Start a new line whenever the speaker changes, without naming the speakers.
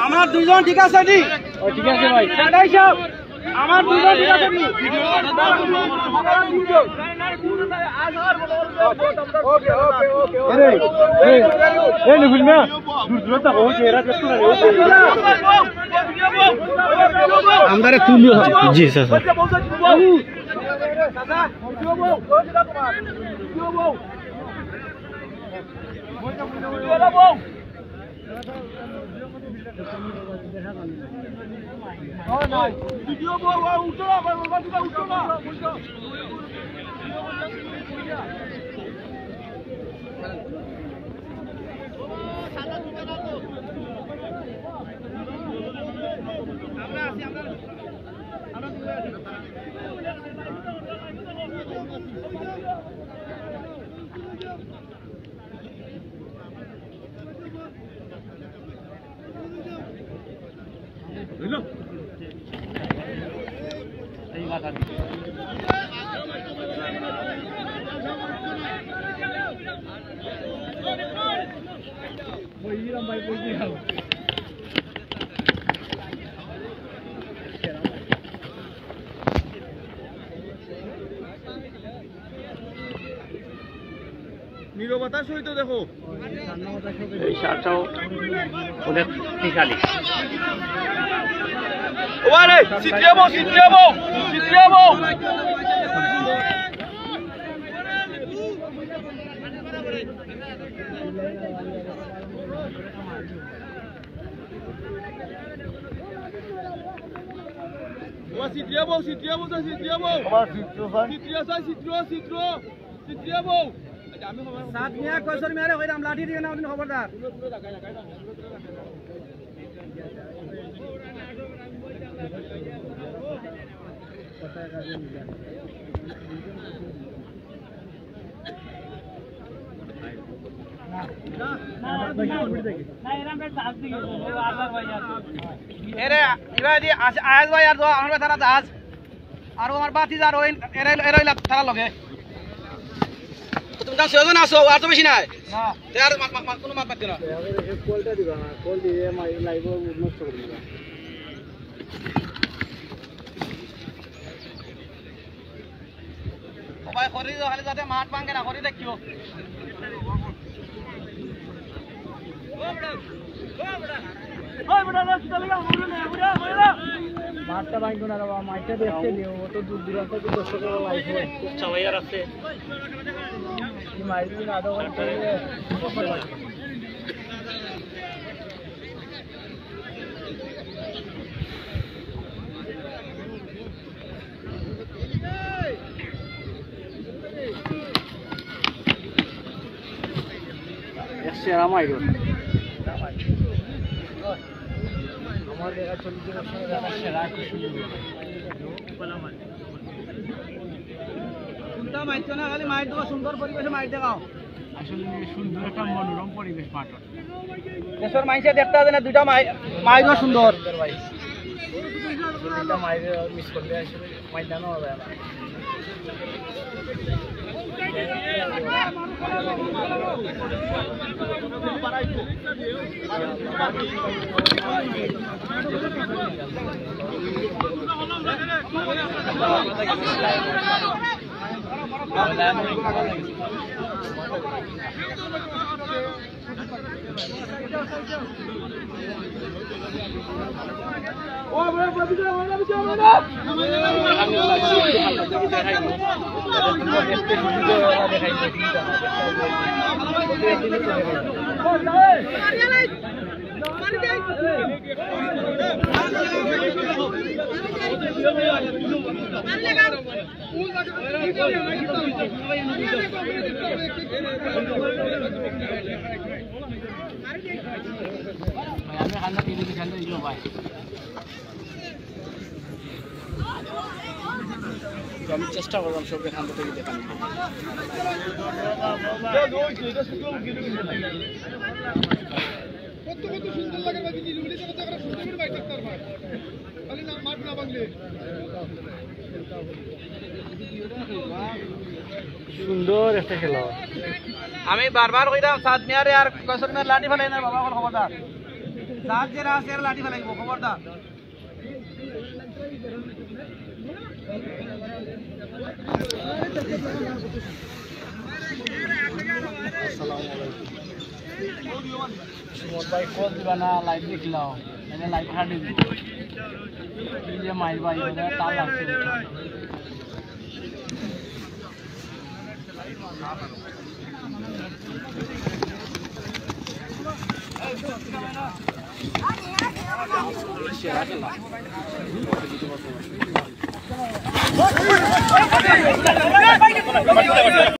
আমার দুইজন ঠিক আছে নি? ঠিক আছে ভাই। দাদাই সাহেব আমার দুইজন ঠিক আছে নি? ওকে ওকে ওকে এই নিবিল না দূরটা হচ্ছে এরা কত না আমদারে তুলিও জি স্যার দাদা নীরবতার সহিত দেখো এই শার্টটাও অনেক শক্তিশালী ওরে সিটিয়াবো সিটিয়াবো সিটিয়াবো সিটিয়াবো সিটিয়াবো সিটিয়াবো সিটিয়াসা সিট্রো সিট্রো সিটিয়াবো साथ में कोसर मेरे होई राम लाठी दिए ना उन खबरदार এরে ইবা দি আজ ভাই আর আমার তারা আজ আর আমার বাতি যার ওই এরে এরে তারা লগে तुम सेजन आसो আর তো বেশি নাই না তার কোনো মাপ পাচ্ছ না কলটা দিবা না কল দিয়ে লাইভ নষ্ট করে দিবা ভাই খরি খালি যাতে মাঠ ভাঙে না খরি দেখিও মাঠটা ভাঙো না বাবা মাঠটা দেখতে নিও ও তো দূর দূর আছে দর্শক লাইভ হয় খুব চাওয়াইয়ার আছে কি মাইরি না আদা ঘন্টা সেরা মাইরো আমার দেখা 40 বছর সেরা কোনটা মাইছো না খালি মাইর দেওয়া সুন্দর পরিবেশে মাইর দেখাও আসলে সুন্দর একটা মনোরম পরিবেশ মাঠের দেশের মাইছে দেখতে আছে না দুইটা মাইরও সুন্দর ভাই দুইটা মাইর মিস করলে আসলে ময়দানও হবে না আমি চেষ্টা করলাম সবকে খান থেকে দেখানো সুন্দর একটা খেলা আমি বারবার কইতাম সাত মিয়ারে আর কয়সর মিয়ার লাঠি ফেলাই না বাবা খবরদার সাত যে রাস এর লাঠি ফেলাইব খবরদার ভাই কল দিবা না লাইভ দেখলাও এটা লাইভ হাঁটি মাইর ভাই তার লাগছে